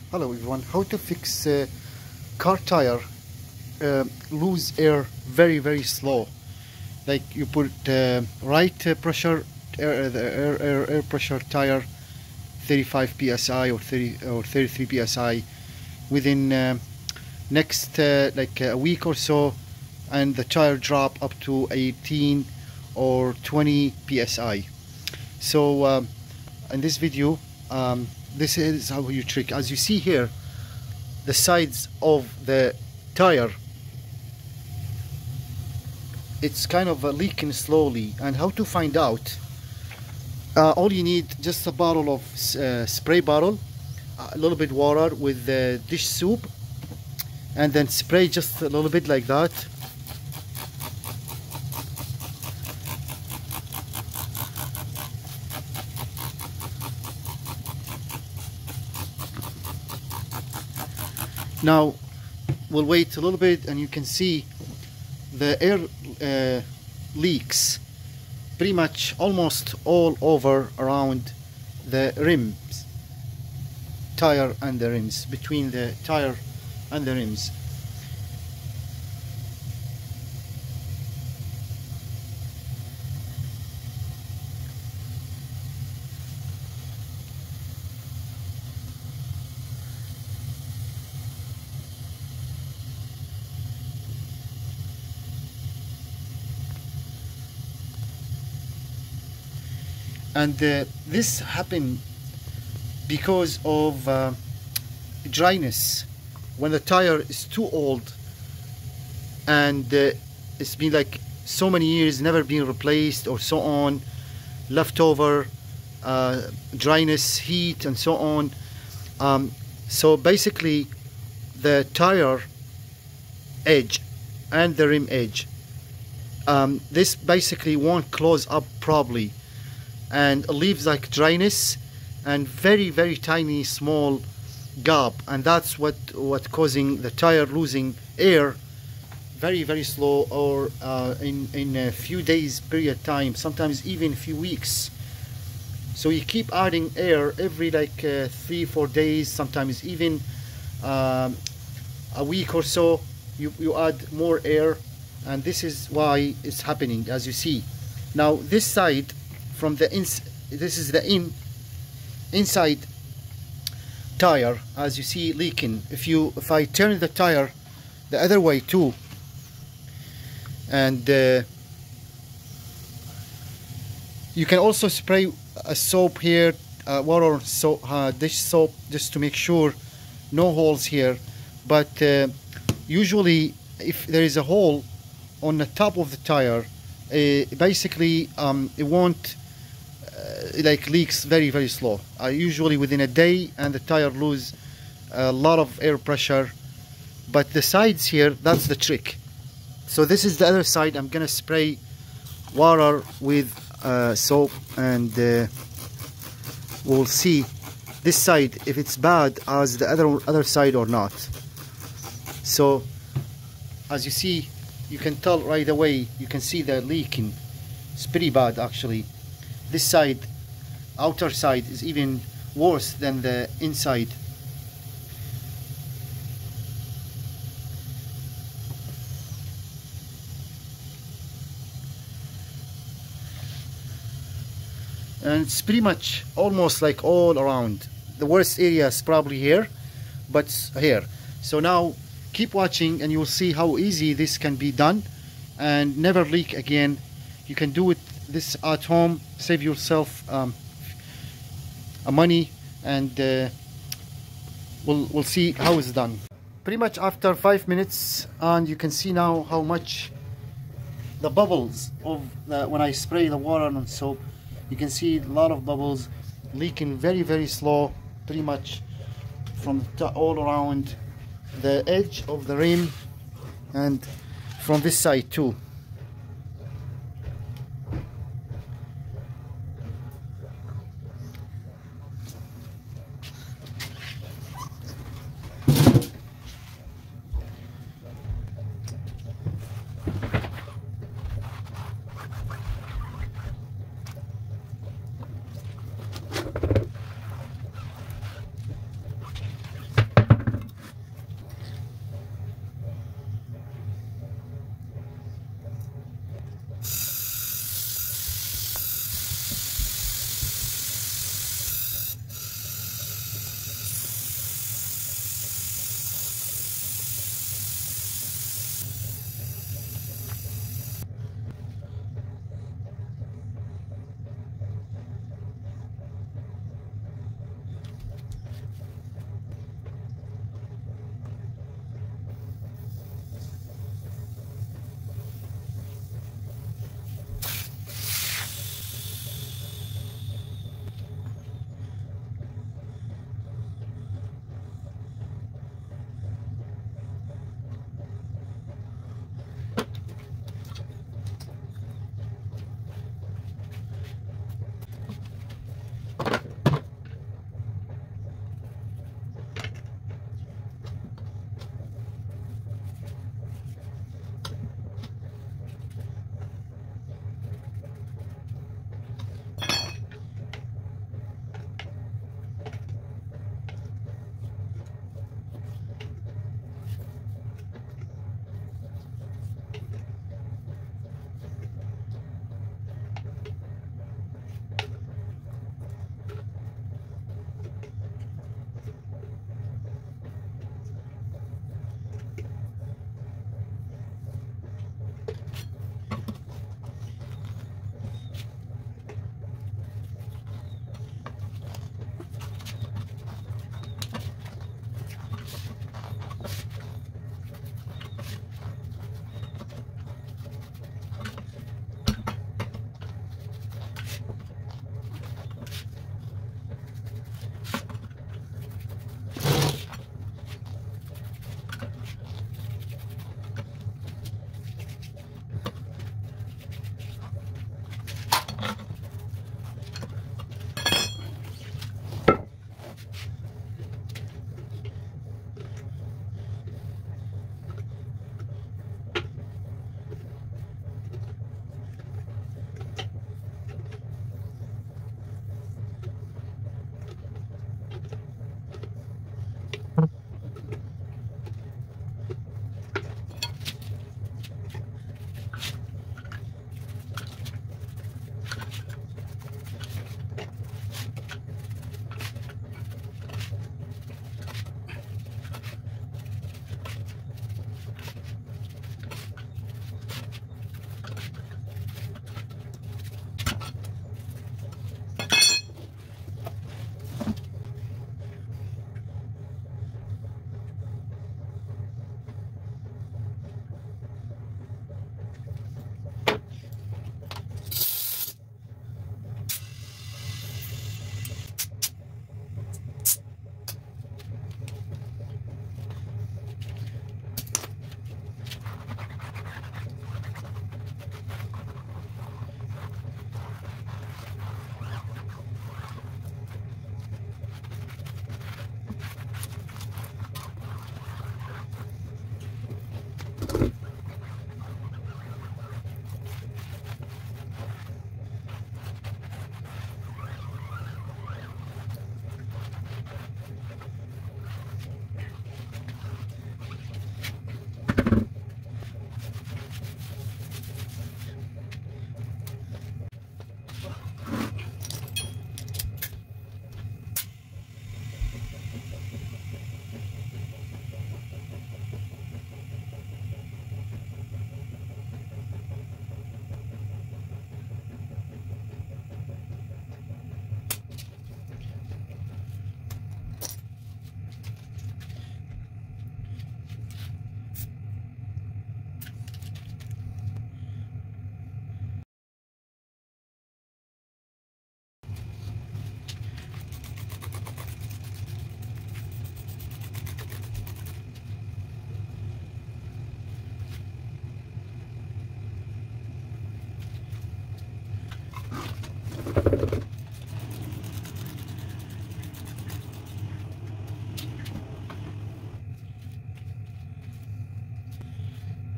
Hello everyone, how to fix car tire lose air very slow. Like you put right pressure air pressure tire 35 psi or 30 or 33 psi within next like a week or so, and the tire drop up to 18 or 20 psi. So in this video, this is how you trick. As you see here, the sides of the tire, it's kind of leaking slowly. And how to find out? All you need, just a bottle of spray bottle, a little bit water with dish soap, and then spray just a little bit like that. Now we'll wait a little bit, and you can see the air leaks pretty much almost all over around the rims, tire and the rims, between the tire and the rims. And this happened because of dryness. When the tire is too old and it's been like so many years never been replaced or so on, leftover dryness, heat and so on, so basically the tire edge and the rim edge, this basically won't close up properly and leaves like dryness and very tiny small gap, and that's what causing the tire losing air very slow, or in a few days period of time, sometimes even a few weeks. So you keep adding air every like 3-4 days, sometimes even a week or so, you add more air, and this is why it's happening. As you see now, this side from the this is the inside tire, as you see, leaking. If I turn the tire the other way too, and you can also spray a soap here, water soap, dish soap, just to make sure no holes here. But usually if there is a hole on the top of the tire, basically it won't like leaks very slow, usually within a day, and the tire lose a lot of air pressure. But the sides here, that's the trick. So this is the other side. I'm gonna spray water with soap, and we'll see this side if it's bad as the other side or not. So as you see, you can tell right away, you can see the leaking. It's pretty bad actually. This side, outer side, is even worse than the inside. And it's pretty much almost like all around. The worst area is probably here, but here. So now keep watching and you will see how easy this can be done and never leak again. You can do it this at home, save yourself money, and we'll see how it's done. Pretty much after 5 minutes, and you can see now how much the bubbles of when I spray the water on soap, you can see a lot of bubbles leaking very slow, pretty much from all around the edge of the rim and from this side too.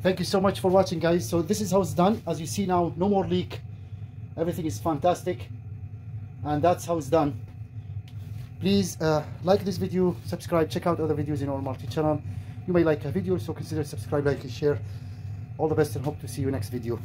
Thank you so much for watching, guys. So this is how it's done. As you see now, no more leak. Everything is fantastic, and that's how it's done. Please like this video, subscribe, check out other videos in our multi-channel. You may like a video, so consider subscribe, like, and share. All the best, and hope to see you next video.